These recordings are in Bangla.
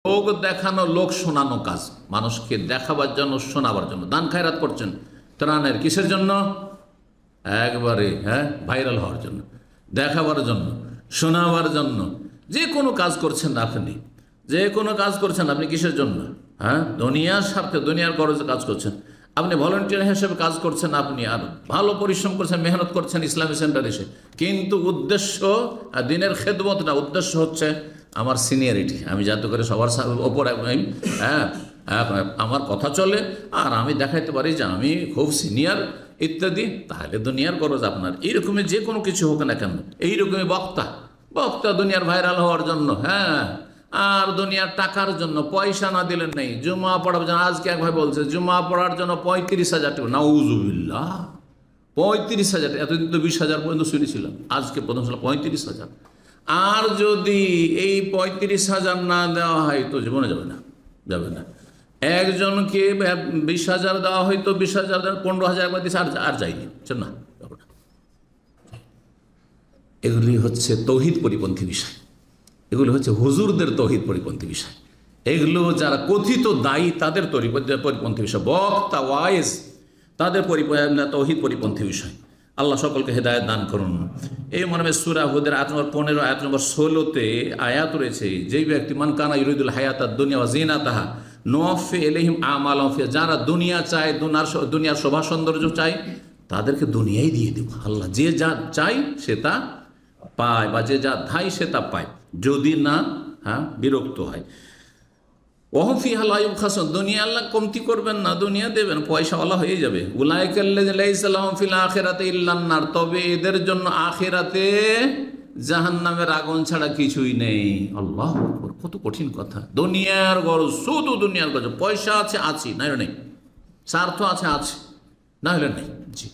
লোক দেখানো, লোক শোনানো কাজ, মানুষকে দেখাবার জন্য, শোনাবার জন্য। দান খায়রাত করছেন ত্রাণের, কিসের জন্য? একবারে ভাইরাল হওয়ার জন্য, দেখাবার জন্য, শোনাবার জন্য। যে কোনো কাজ করছেন আপনি, যে কোনো কাজ করছেন আপনি কিসের জন্য? দুনিয়ার স্বার্থে, দুনিয়ার গরজে কাজ করছেন আপনি। ভলান্টিয়ার হিসেবে কাজ করছেন আপনি, আর ভালো পরিশ্রম করছেন, মেহনত করছেন ইসলামী সেন্টার এসে, কিন্তু উদ্দেশ্য দিনের খেদমত না, উদ্দেশ্য হচ্ছে আমার সিনিয়রিটি, আমি যাতে করে সবার ওপর আমার কথা চলে আর আমি দেখাইতে পারি যে আমি খুব সিনিয়র ইত্যাদি। তাহলে দুনিয়ার গরজ আপনার এইরকমই যে কোনো কিছু হোক না কেন, এইরকমই বক্তা দুনিয়ার ভাইরাল হওয়ার জন্য, আর দুনিয়ার টাকার জন্য, পয়সা না দিলেন নেই। জুমা পড়ার জন্য, আজকে এক ভাই বলছে জুমা পড়ার জন্য 35,000 টাকা। নাউজুবিল্লাহ, 35,000। এতদিন তো 20,000 পর্যন্ত শুনেছিলাম, আজকে প্রথম ছিল 35,000। আর যদি এই 35,000 না দেওয়া হয় তো জীবনে যাবে না। একজনকে 20,000 দেওয়া হয়তো 20,000, 15,000 একবার দিচ্ছে, আর যায়নি, না। এগুলি হচ্ছে তৌহিদ পরিপন্থী বিষয়, এগুলো হচ্ছে হুজুরদের তৌহিদ পরিপন্থী বিষয়। এগুলো যারা কথিত দায়ী তাদের পরিপন্থী বিষয়, বক্তা ওয়াইজ তাদের তৌহিদ পরিপন্থী বিষয়। আল্লাহ সকলকে হেদায়েত দান করুন। এই মর্মে সূরা হুদের আয়াত নম্বর 15, আয়াত নম্বর 16-তে আয়াত রয়েছে, যেই ব্যক্তি মান কানা ইউরিদুল হায়াতাদ দুনিয়া ওয়া জিনাতাহা নুওয়াফি ইলাইহিম আমালাহুম ফিহা, যারা দুনিয়া চায়, দুনিয়ার শোভা সৌন্দর্য চায়, তাদেরকে দুনিয়াই দিয়ে দেব। আল্লাহ যে যা চাই সে তা পায়, বা যে যা ধাই সে তা পায়, যদি না বিরক্ত হয়। ওহম ফিহা লা ইউবখাসুন, দুনিয়া আল্লাহ কমতি করবেন না, দুনিয়া দেবেন, পয়সাওয়ালা হয়ে যাবে। উলাইকাল্লাযিনা লাইসা লাহুম ফিল আখিরাতি ইল্লান নার, তবে এদের জন্য আখিরাতে জাহান্নামের আগুন ছাড়া কিছুই নেই। আল্লাহু আকবার, কত কঠিন কথা। দুনিয়ার গরজ, শুধু দুনিয়ার গরজ, পয়সা আছে আছি, না হলে নেই, স্বার্থ আছে, না হলে নেই। জি,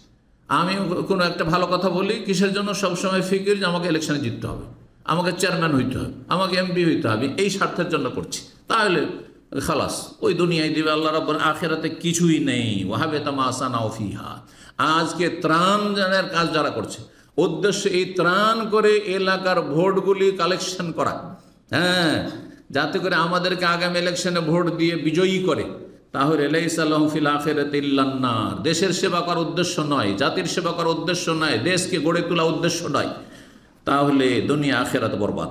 আমি কোনো একটা ভালো কথা বলি, কিসের জন্য? সবসময় ফিকির যে আমাকে ইলেকশনে জিততে হবে, আমাকে চেয়ারম্যান হইতে হবে, আমাকে এমপি হইতে হবে, এই স্বার্থের জন্য করছি। তাহলে খালাস, ওই দুনিয়ায় দিবে, আল্লাহ রাব্বুল আখিরাতে কিছুই নেই। ওয়াহাবিতা মা সানাউ ফিহা। আজকে ত্রাণের কাজ যারা করছে, উদ্দেশ্য এই ত্রাণ করে এলাকার ভোটগুলি কালেকশন করা, যাতে করে আমাদেরকে আগামী ইলেকশনে ভোট দিয়ে বিজয়ী করে। তাহলে লাইসা লাহুম ফিল আখিরাতি ইল্লান নার, দেশের সেবা করার উদ্দেশ্য নয়, জাতির সেবা করার উদ্দেশ্য নয়, দেশকে গড়ে তোলা উদ্দেশ্য নয়, তাহলে দুনিয়া আখিরাত বরবাদ।